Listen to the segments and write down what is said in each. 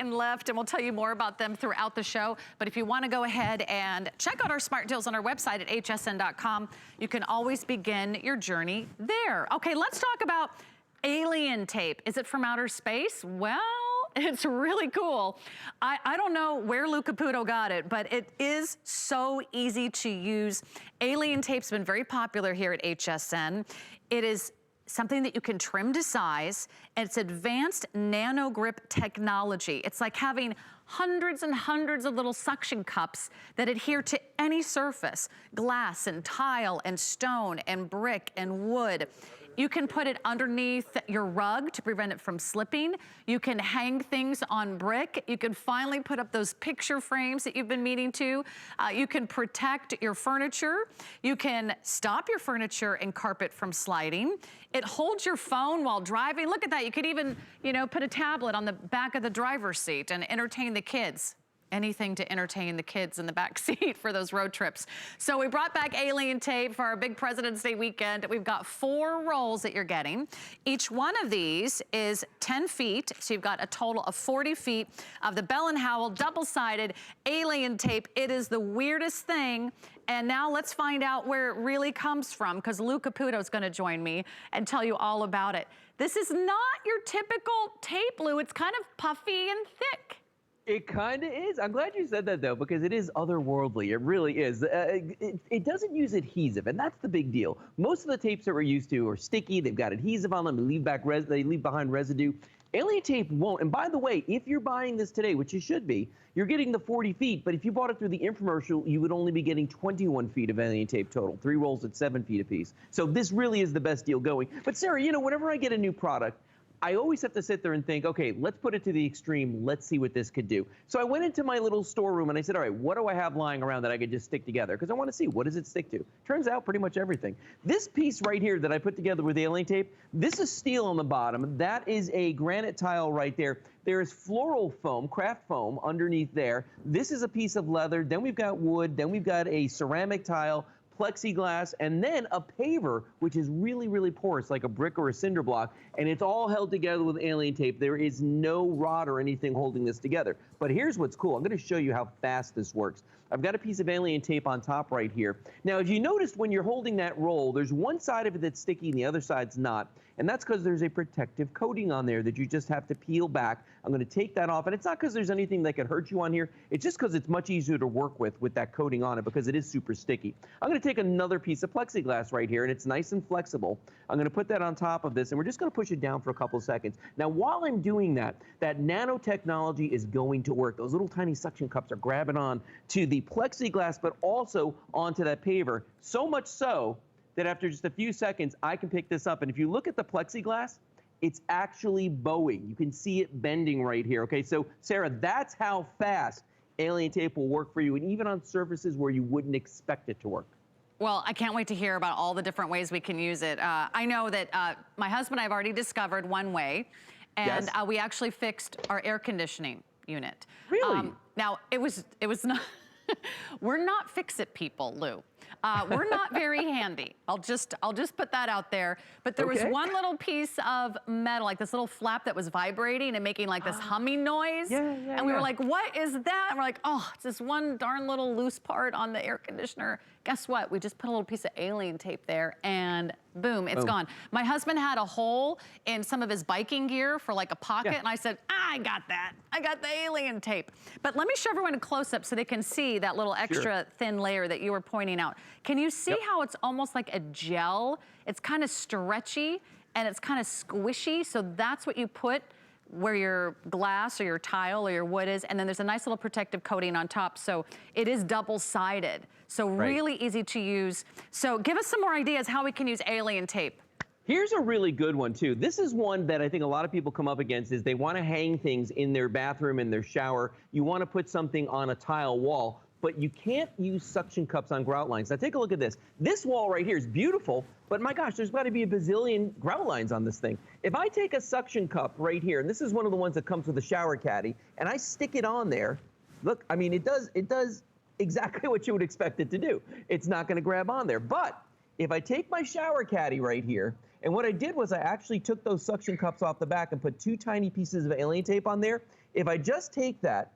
and left, and we'll tell you more about them throughout the show. But if you want to go ahead and check out our smart deals on our website at hsn.com, you can always begin your journey there. Okay, let's talk about alien tape. Is it from outer space? Well, it's really cool. I don't know where Lou Caputo got it, but it is so easy to use. Alien tape's been very popular here at HSN. It is something that you can trim to size, and it's advanced nano grip technology. It's like having hundreds and hundreds of little suction cups that adhere to any surface, glass and tile and stone and brick and wood. You can put it underneath your rug to prevent it from slipping. You can hang things on brick. You can finally put up those picture frames that you've been meaning to. You can protect your furniture. You can stop your furniture and carpet from sliding. It holds your phone while driving. Look at that. You could even, put a tablet on the back of the driver's seat and entertain the kids. Anything to entertain the kids in the back seat for those road trips. So we brought back alien tape for our big President's Day weekend. We've got 4 rolls that you're getting. Each one of these is 10 feet, so you've got a total of 40 feet of the Bell & Howell double-sided alien tape. It is the weirdest thing. And now let's find out where it really comes from, because Lou Caputo is gonna join me and tell you all about it. This is not your typical tape, Lou. It's kind of puffy and thick. It kind of is. I'm glad you said that, though, because it is otherworldly. It really is. It doesn't use adhesive, and that's the big deal. Most of the tapes that we're used to are sticky. They've got adhesive on them. They leave behind residue. Alien tape won't. And by the way, if you're buying this today, which you should be, you're getting the 40 feet. But if you bought it through the infomercial, you would only be getting 21 feet of alien tape total. 3 rolls at 7 feet apiece. So this really is the best deal going. But Sarah, whenever I get a new product, I always have to sit there and think, okay, let's put it to the extreme. Let's see what this could do. So I went into my little storeroom and I said, all right, what do I have lying around that I could just stick together? Because I want to see, what does it stick to? Turns out pretty much everything. This piece right here that I put together with alien tape, this is steel on the bottom. That is a granite tile right there. There is floral foam, craft foam underneath there. This is a piece of leather. Then we've got wood. Then we've got a ceramic tile, plexiglass, and then a paver, which is really, really porous, like a brick or a cinder block, and it's all held together with alien tape. There is no rod or anything holding this together. But here's what's cool. I'm going to show you how fast this works. I've got a piece of alien tape on top right here. Now, if you noticed when you're holding that roll, there's one side of it that's sticky and the other side's not. And that's because there's a protective coating on there that you just have to peel back. I'm going to take that off. And it's not because there's anything that could hurt you on here. It's just because it's much easier to work with that coating on it, because it is super sticky. I'm going to take another piece of plexiglass right here, and it's nice and flexible. I'm going to put that on top of this, and we're just going to push it down for a couple of seconds. Now, while I'm doing that, that nanotechnology is going to work. Those little tiny suction cups are grabbing on to the plexiglass, but also onto that paver. So much so that after just a few seconds, I can pick this up. And if you look at the plexiglass, it's actually bowing. You can see it bending right here. Okay, so Sarah, that's how fast alien tape will work for you, and even on surfaces where you wouldn't expect it to work. Well, I can't wait to hear about all the different ways we can use it. I know that my husband and I have already discovered one way, and Yes. We actually fixed our air conditioning unit. Really? Now, it was not, we're not fix-it people, Lou. We're not very handy. I'll just put that out there. But there was one little piece of metal, like this little flap that was vibrating and making like this humming noise. And we were like, what is that? And we're like, oh, it's this one darn little loose part on the air conditioner. Guess what? We just put a little piece of alien tape there, and boom, it's gone. My husband had a hole in some of his biking gear for like a pocket, and I said, I got that. I got the alien tape. But let me show everyone a close-up so they can see that little extra thin layer that you were pointing out. Can you see how it's almost like a gel? It's kind of stretchy and it's kind of squishy, so that's what you put where your glass or your tile or your wood is, and then there's a nice little protective coating on top, so it is double-sided. So really easy to use. So give us some more ideas how we can use alien tape. Here's a really good one, too. This is one that I think a lot of people come up against, is they want to hang things in their bathroom, in their shower. You want to put something on a tile wall, but you can't use suction cups on grout lines. Now, take a look at this. This wall right here is beautiful, but my gosh, there's got to be a bazillion grout lines on this thing. If I take a suction cup right here, and this is one of the ones that comes with a shower caddy, and I stick it on there, look, I mean, it does exactly what you would expect it to do. It's not going to grab on there. But if I take my shower caddy right here, and what I did was I actually took those suction cups off the back and put 2 tiny pieces of alien tape on there, If I just take that,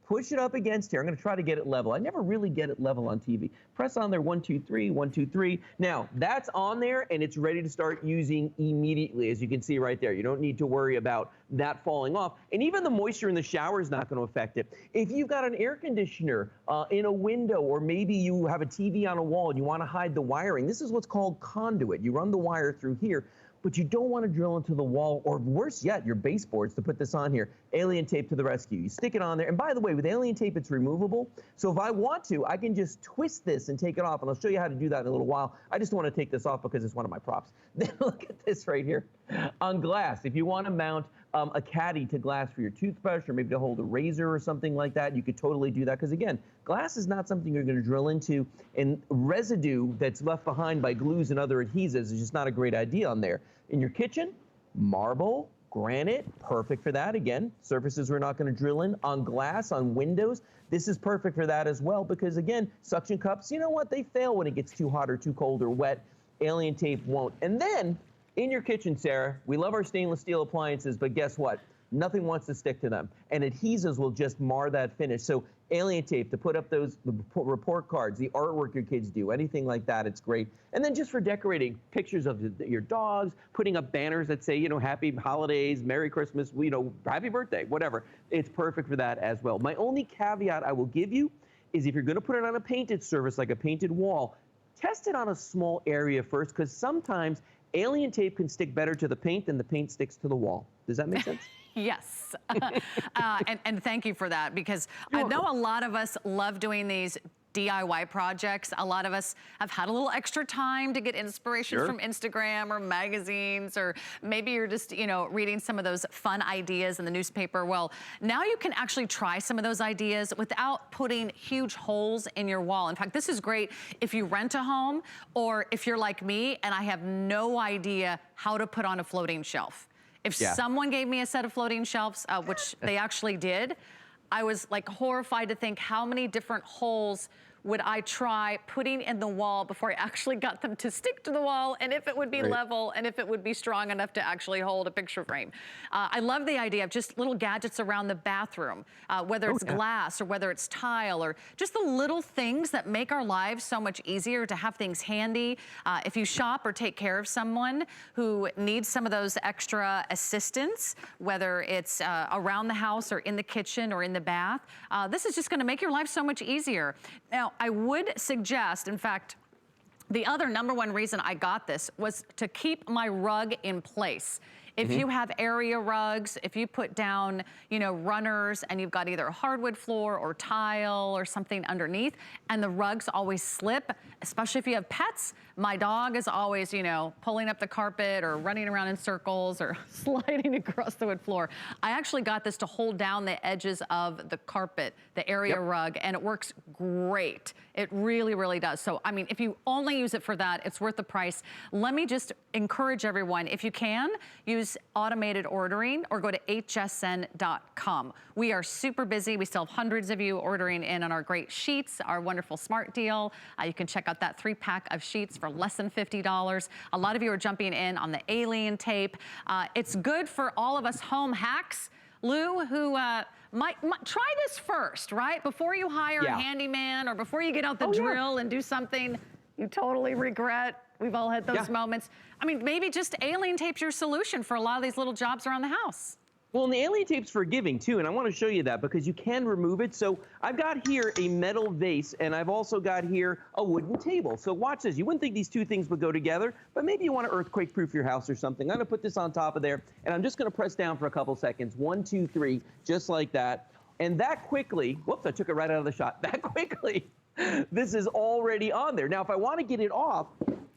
push it up against here. I'm going to try to get it level. I never really get it level on TV. Press on there, 1, 2, 3, 1, 2, 3. Now, that's on there, and it's ready to start using immediately, as you can see right there. You don't need to worry about that falling off. And even the moisture in the shower is not going to affect it. If you've got an air conditioner in a window, or maybe you have a TV on a wall and you want to hide the wiring, this is what's called conduit. You run the wire through here, but you don't want to drill into the wall, or worse yet, your baseboards, to put this on here. Alien tape to the rescue. You stick it on there. And by the way, with alien tape, it's removable. So if I want to, I can just twist this and take it off. And I'll show you how to do that in a little while. I just want to take this off because it's one of my props. Then look at this right here. On glass, if you want to mount a caddy to glass for your toothbrush, or maybe to hold a razor or something like that, you could totally do that. Because again, glass is not something you're going to drill into. And residue that's left behind by glues and other adhesives is just not a great idea on there. In your kitchen, marble, granite, perfect for that. Again, surfaces we're not going to drill in. On glass, on windows, this is perfect for that as well, because again, suction cups, you know what? They fail when it gets too hot or too cold or wet. Alien tape won't. And then in your kitchen, Sarah, we love our stainless steel appliances, but guess what? Nothing wants to stick to them. And adhesives will just mar that finish. So alien tape to put up those report cards, the artwork your kids do, anything like that, it's great. And then just for decorating, pictures of your dogs, putting up banners that say, you know, happy holidays, Merry Christmas, you know, happy birthday, whatever. It's perfect for that as well. My only caveat I will give you is if you're going to put it on a painted surface, like a painted wall, test it on a small area first, because sometimes alien tape can stick better to the paint than the paint sticks to the wall. Does that make sense? Yes. And thank you for that, because I know a lot of us love doing these DIY projects. A lot of us have had a little extra time to get inspiration from Instagram or magazines, or maybe you're just, you know, reading some of those fun ideas in the newspaper. Well, now you can actually try some of those ideas without putting huge holes in your wall. In fact, this is great if you rent a home, or if you're like me and I have no idea how to put on a floating shelf. If someone gave me a set of floating shelves, which they actually did, I was like horrified to think how many different holes would I try putting in the wall before I actually got them to stick to the wall, and if it would be level, and if it would be strong enough to actually hold a picture frame. I love the idea of just little gadgets around the bathroom, whether it's glass or whether it's tile, or just the little things that make our lives so much easier to have things handy. If you shop or take care of someone who needs some of those extra assistance, whether it's around the house or in the kitchen or in the bath, this is just gonna make your life so much easier. Now, I would suggest, in fact, the other #1 reason I got this was to keep my rug in place. If you have area rugs, if you put down, you know, runners, and you've got either a hardwood floor or tile or something underneath, and the rugs always slip, especially if you have pets. My dog is always, you know, pulling up the carpet or running around in circles or sliding across the wood floor. I actually got this to hold down the edges of the carpet, the area rug, and it works great. It really, really does. So, I mean, if you only use it for that, it's worth the price. Let me just encourage everyone, if you can, use automated ordering or go to hsn.com. We are super busy. We still have hundreds of you ordering in on our great sheets, our wonderful smart deal. You can check out that 3-pack of sheets for less than $50. A lot of you are jumping in on the alien tape. It's good for all of us home hacks, Lou, who might try this first, right? Before you hire a handyman, or before you get out the drill and do something you totally regret. We've all had those moments. I mean, maybe just alien tape's your solution for a lot of these little jobs around the house. Well, and the alien tape's forgiving too, and I want to show you that because you can remove it. So I've got here a metal vase, and I've also got here a wooden table. So watch this. You wouldn't think these two things would go together, but maybe you want to earthquake-proof your house or something. I'm going to put this on top of there, and I'm just going to press down for a couple seconds. 1, 2, 3, just like that. And that quickly, whoops, I took it right out of the shot. That quickly, this is already on there. Now, if I want to get it off,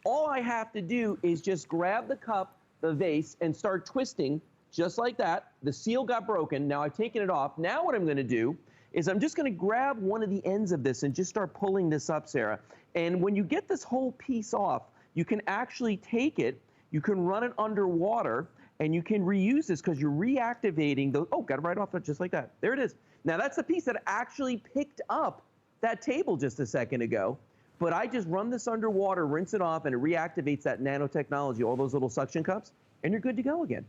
all I have to do is just grab the cup, the vase, and start twisting just like that. The seal got broken. Now I've taken it off. Now what I'm going to do is I'm just going to grab one of the ends of this and just start pulling this up, Sarah. And when you get this whole piece off, you can actually take it, you can run it underwater, and you can reuse this because you're reactivating the, oh, got it right off just like that. There it is. Now that's the piece that actually picked up that table just a second ago. But I just run this underwater, rinse it off, and it reactivates that nanotechnology, all those little suction cups, and you're good to go again.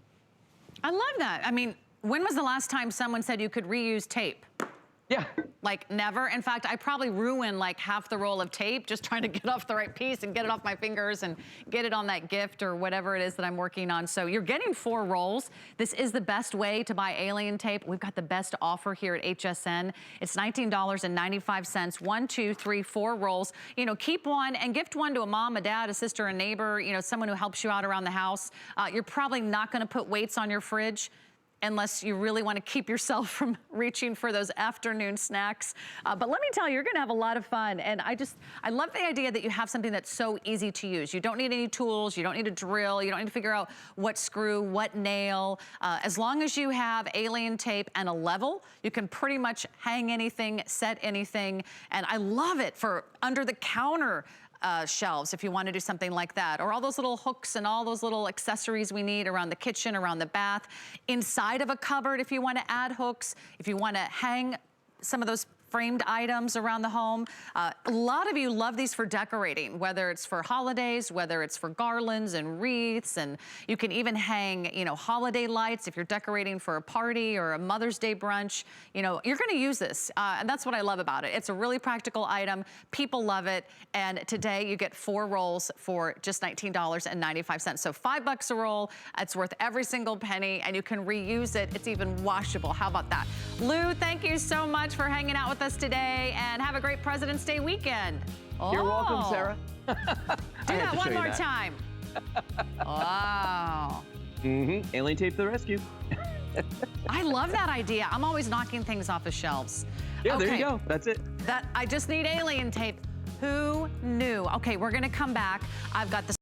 I love that. I mean, When was the last time someone said you could reuse tape? Yeah. Like never. In fact, I probably ruin like half the roll of tape just trying to get off the right piece and get it off my fingers and get it on that gift or whatever it is that I'm working on. So you're getting 4 rolls. This is the best way to buy alien tape. We've got the best offer here at HSN. It's $19.95, 1, 2, 3, 4 rolls. You know, keep one and gift one to a mom, a dad, a sister, a neighbor, you know, someone who helps you out around the house. You're probably not gonna put weights on your fridge unless you really want to keep yourself from reaching for those afternoon snacks. But let me tell you, you're gonna have a lot of fun. And I love the idea that you have something that's so easy to use. You don't need any tools, you don't need a drill, you don't need to figure out what screw, what nail. As long as you have alien tape and a level, you can pretty much hang anything, set anything. And I love it for under the counter shelves if you want to do something like that, or all those little hooks and all those little accessories we need around the kitchen, around the bath, inside of a cupboard if you want to add hooks, if you want to hang some of those framed items around the home. A lot of you love these for decorating, whether it's for holidays, whether it's for garlands and wreaths, and you can even hang, you know, holiday lights if you're decorating for a party or a Mother's Day brunch. You know, you're gonna use this, and that's what I love about it. It's a really practical item. People love it, and today you get 4 rolls for just $19.95. So $5 a roll. It's worth every single penny, and you can reuse it. It's even washable. How about that? Lou, thank you so much for hanging out with us today, and have a great President's Day weekend. You're welcome, Sarah. Do that one more time. Wow. Alien tape to the rescue. I love that idea. I'm always knocking things off of shelves. Yeah, okay. there you go. That's it. I just need alien tape. Who knew? Okay, we're gonna come back. I've got the